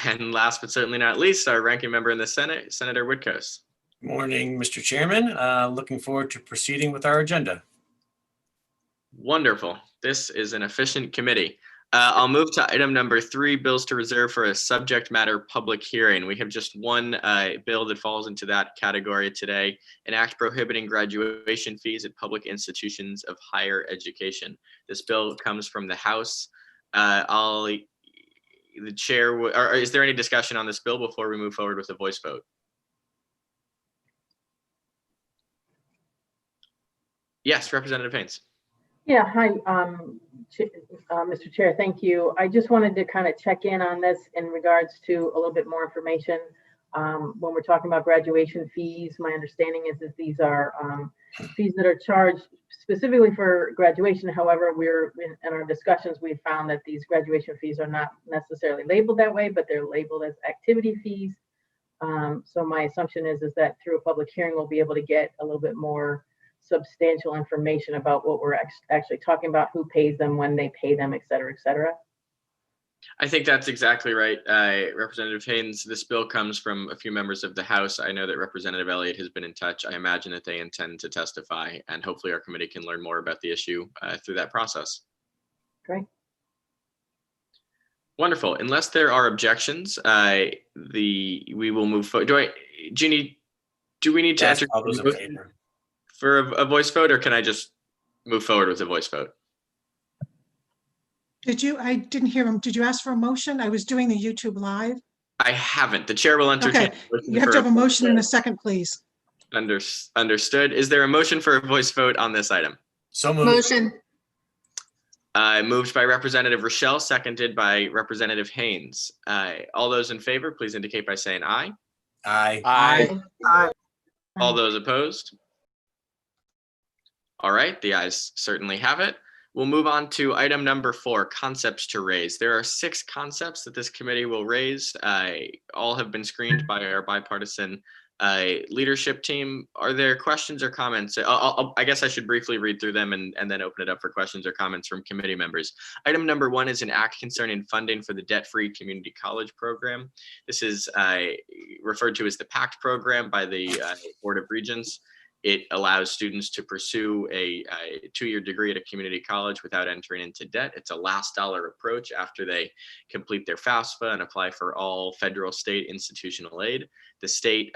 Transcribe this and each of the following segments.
And last but certainly not least, our ranking member in the Senate, Senator Witkos. Morning, Mr. Chairman. Looking forward to proceeding with our agenda. Wonderful. This is an efficient committee. I'll move to item number 3, bills to reserve for a subject matter public hearing. We have just one bill that falls into that category today, an act prohibiting graduation fees at public institutions of higher education. This bill comes from the House. The chair, or is there any discussion on this bill before we move forward with a voice vote? Yes, Representative Haynes. Yeah, hi, Mr. Chair, thank you. I just wanted to kind of check in on this in regards to a little bit more information. When we're talking about graduation fees, my understanding is that these are fees that are charged specifically for graduation. However, in our discussions, we found that these graduation fees are not necessarily labeled that way, but they're labeled as activity fees. So my assumption is that through a public hearing, we'll be able to get a little bit more substantial information about what we're actually talking about, who pays them, when they pay them, et cetera, et cetera. I think that's exactly right, Representative Haynes. This bill comes from a few members of the House. I know that Representative Elliott has been in touch. I imagine that they intend to testify, and hopefully our committee can learn more about the issue through that process. Great. Wonderful. Unless there are objections, we will move forward. Jeannie, do we need to enter All those in favor for a voice vote, or can I just move forward with a voice vote? I didn't hear him. Did you ask for a motion? I was doing the YouTube live. I haven't. The chair will entertain. Okay, you have to have a motion in a second, please. Understood. Is there a motion for a voice vote on this item? So moved. Motion. Moved by Representative Rochelle, seconded by Representative Haynes. All those in favor, please indicate by saying aye. Aye. Aye. All those opposed? All right, the ayes certainly have it. We'll move on to item number 4, concepts to raise. There are 6 concepts that this committee will raise. All have been screened by our bipartisan leadership team. Are there questions or comments? I guess I should briefly read through them and then open it up for questions or comments from committee members. Item number 1 is an act concerning funding for the debt-free community college program. This is referred to as the PACT program by the Board of Regents. It allows students to pursue a 2-year degree at a community college without entering into debt. It's a last dollar approach after they complete their FAFSA and apply for all federal, state institutional aid. The state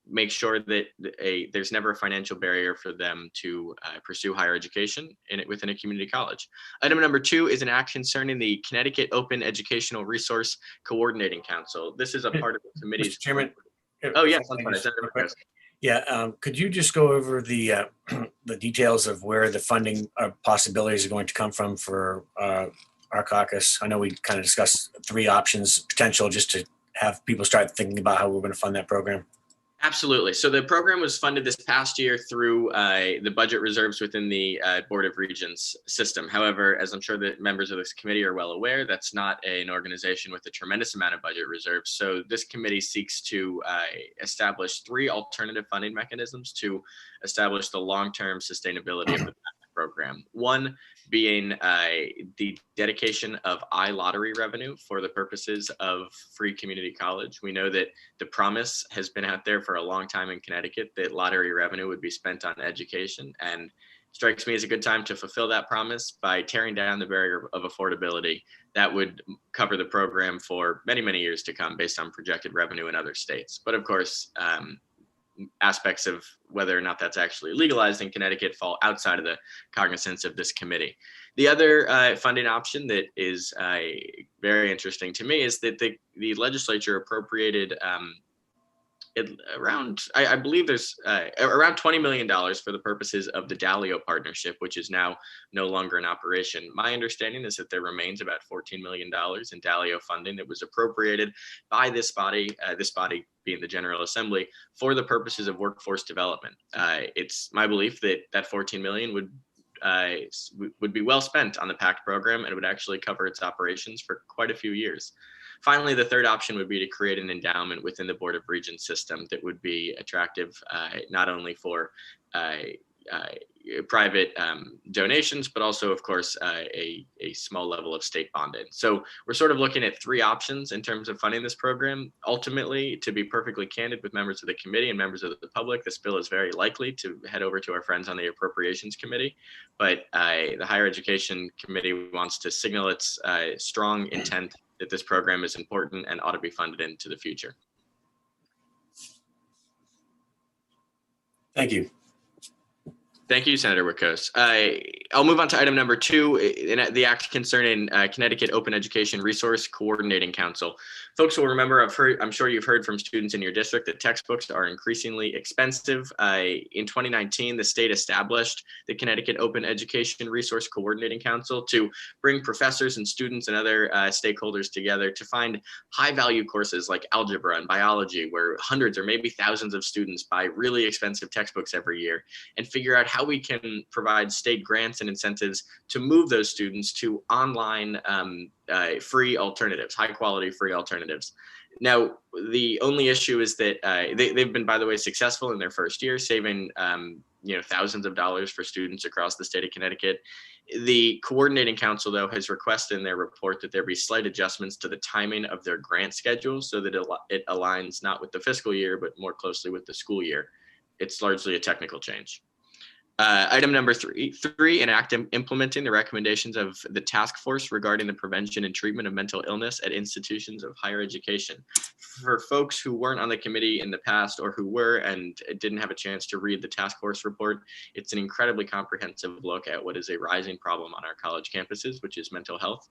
makes sure that there's never a financial barrier for them to pursue higher education within a community college. Item number 2 is an act concerning the Connecticut Open Educational Resource Coordinating Council. This is a part of the committee's. Mr. Chairman. Oh, yes, I'm sorry. Yeah, could you just go over the details of where the funding possibilities are going to come from for our caucus? I know we kind of discussed 3 options potential just to have people start thinking about how we're going to fund that program. Absolutely. So the program was funded this past year through the budget reserves within the Board of Regents system. However, as I'm sure that members of this committee are well aware, that's not an organization with a tremendous amount of budget reserves. So this committee seeks to establish 3 alternative funding mechanisms to establish the long-term sustainability of the program. One being the dedication of iLottery revenue for the purposes of free community college. We know that the promise has been out there for a long time in Connecticut that lottery revenue would be spent on education, and strikes me as a good time to fulfill that promise by tearing down the barrier of affordability that would cover the program for many, many years to come based on projected revenue in other states. But of course, aspects of whether or not that's actually legalized in Connecticut fall outside of the cognizance of this committee. The other funding option that is very interesting to me is that the legislature appropriated I believe there's around $20 million for the purposes of the Dalio partnership, which is now no longer in operation. My understanding is that there remains about $14 million in Dalio funding that was appropriated by this body being the General Assembly, for the purposes of workforce development. It's my belief that that $14 million would be well spent on the PACT program, and it would actually cover its operations for quite a few years. Finally, the third option would be to create an endowment within the Board of Regents system that would be attractive not only for private donations, but also, of course, a small level of state bonding. So we're sort of looking at three options in terms of funding this program. Ultimately, to be perfectly candid with members of the committee and members of the public, this bill is very likely to head over to our friends on the Appropriations Committee, but the Higher Education Committee wants to signal its strong intent that this program is important and ought to be funded into the future. Thank you. Thank you, Senator Witkos. I'll move on to item number 2, in the act concerning Connecticut Open Education Resource Coordinating Council. Folks will remember, I'm sure you've heard from students in your district that textbooks are increasingly expensive. In 2019, the state established the Connecticut Open Education Resource Coordinating Council to bring professors and students and other stakeholders together to find high-value courses like algebra and biology, where hundreds or maybe thousands of students buy really expensive textbooks every year, and figure out how we can provide state grants and incentives to move those students to online free alternatives, high quality free alternatives. Now, the only issue is that they've been, by the way, successful in their first year, saving thousands of dollars for students across the state of Connecticut. The coordinating council, though, has requested in their report that there be slight adjustments to the timing of their grant schedule so that it aligns not with the fiscal year, but more closely with the school year. It's largely a technical change. Item number 3, an act implementing the recommendations of the task force regarding the prevention and treatment of mental illness at institutions of higher education. For folks who weren't on the committee in the past or who were and didn't have a chance to read the task force report, it's an incredibly comprehensive look at what is a rising problem on our college campuses, which is mental health.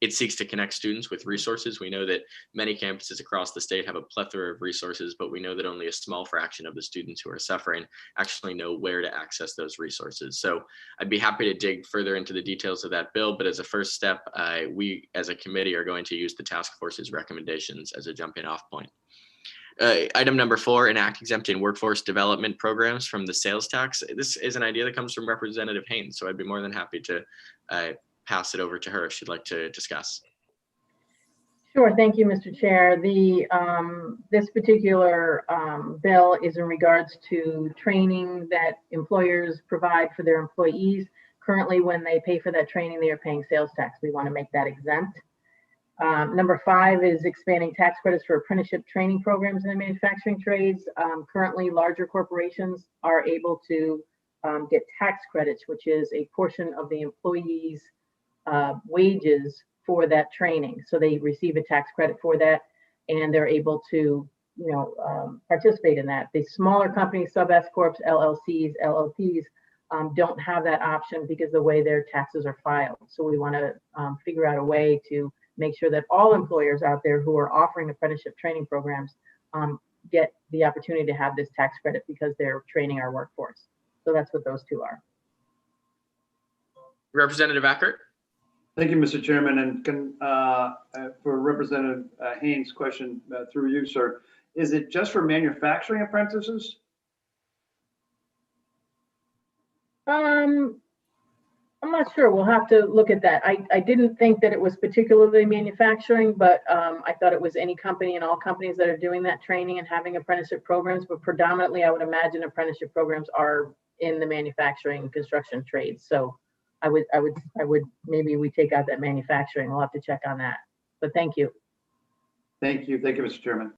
It seeks to connect students with resources. We know that many campuses across the state have a plethora of resources, but we know that only a small fraction of the students who are suffering actually know where to access those resources. So I'd be happy to dig further into the details of that bill, but as a first step, we as a committee are going to use the task force's recommendations as a jumping off point. Item number 4, an act exempting workforce development programs from the sales tax. This is an idea that comes from Representative Haynes, so I'd be more than happy to pass it over to her if she'd like to discuss. Sure, thank you, Mr. Chair. This particular bill is in regards to training that employers provide for their employees. Currently, when they pay for that training, they are paying sales tax. We want to make that exempt. Number 5 is expanding tax credits for apprenticeship training programs in the manufacturing trades. Currently, larger corporations are able to get tax credits, which is a portion of the employee's wages for that training. So they receive a tax credit for that, and they're able to, participate in that. The smaller companies, sub-S corps, LLCs, LLPs, don't have that option because the way their taxes are filed. So we want to figure out a way to make sure that all employers out there who are offering apprenticeship training programs get the opportunity to have this tax credit because they're training our workforce. So that's what those 2 are. Representative Ackert. Thank you, Mr. Chairman. And for Representative Haynes' question through you, sir, is it just for manufacturing apprentices? I'm not sure. We'll have to look at that. I didn't think that it was particularly manufacturing, but I thought it was any company and all companies that are doing that training and having apprenticeship programs. But predominantly, I would imagine apprenticeship programs are in the manufacturing and construction trades. So I would maybe we take out that manufacturing. We'll have to check on that. But thank you. Thank you, Mr. Chairman.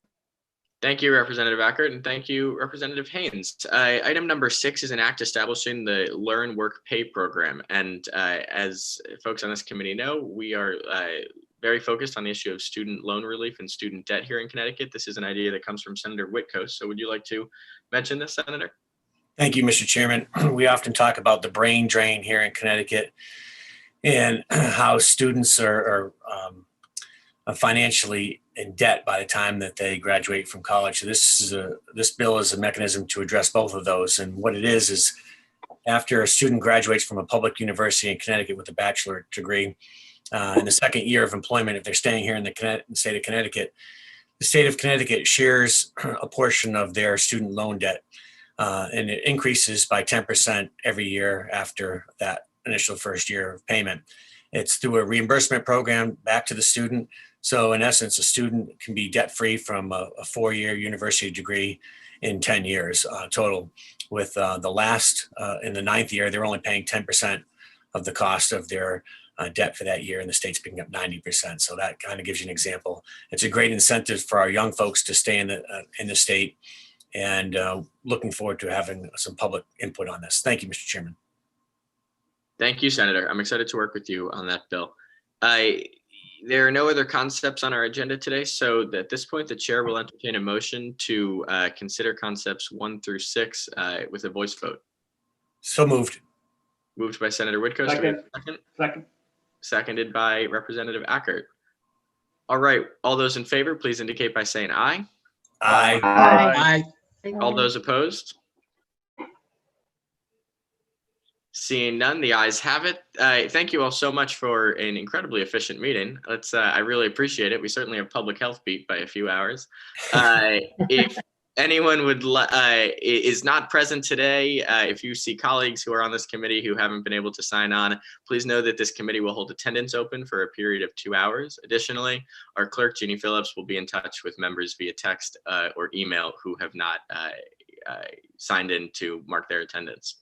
Thank you, Representative Ackert, and thank you, Representative Haynes. Item number 6 is an act establishing the Learn Work Pay program. And as folks on this committee know, we are very focused on the issue of student loan relief and student debt here in Connecticut. This is an idea that comes from Senator Witkos. So would you like to mention this, Senator? Thank you, Mr. Chairman. We often talk about the brain drain here in Connecticut and how students are financially in debt by the time that they graduate from college. So this bill is a mechanism to address both of those. And what it is after a student graduates from a public university in Connecticut with a bachelor degree, in the second year of employment, if they're staying here in the state of Connecticut, the state of Connecticut shares a portion of their student loan debt. And it increases by 10% every year after that initial first year of payment. It's through a reimbursement program back to the student. So in essence, a student can be debt-free from a 4-year university degree in 10 years total. with the last, in the ninth year, they're only paying 10% of the cost of their debt for that year, and the state's picking up 90%. So that kind of gives you an example. It's a great incentive for our young folks to stay in the state, and looking forward to having some public input on this. Thank you, Mr. Chairman. Thank you, Senator. I'm excited to work with you on that bill. There are no other concepts on our agenda today, so at this point, the chair will entertain a motion to consider concepts 1 through 6 with a voice vote. So moved. Moved by Senator Woodcoast. Do we have a second? Second. Seconded by Representative Ackert. All right, all those in favor, please indicate by saying aye. Aye. Aye. All those opposed? Seeing none, the ayes have it. Thank you all so much for an incredibly efficient meeting. I really appreciate it. We certainly have public health beat by a few hours. If anyone is not present today, if you see colleagues who are on this committee who haven't been able to sign on, please know that this committee will hold attendance open for a period of 2 hours. Additionally, our clerk, Jeannie Phillips, will be in touch with members via text or email who have not signed in to mark their attendance.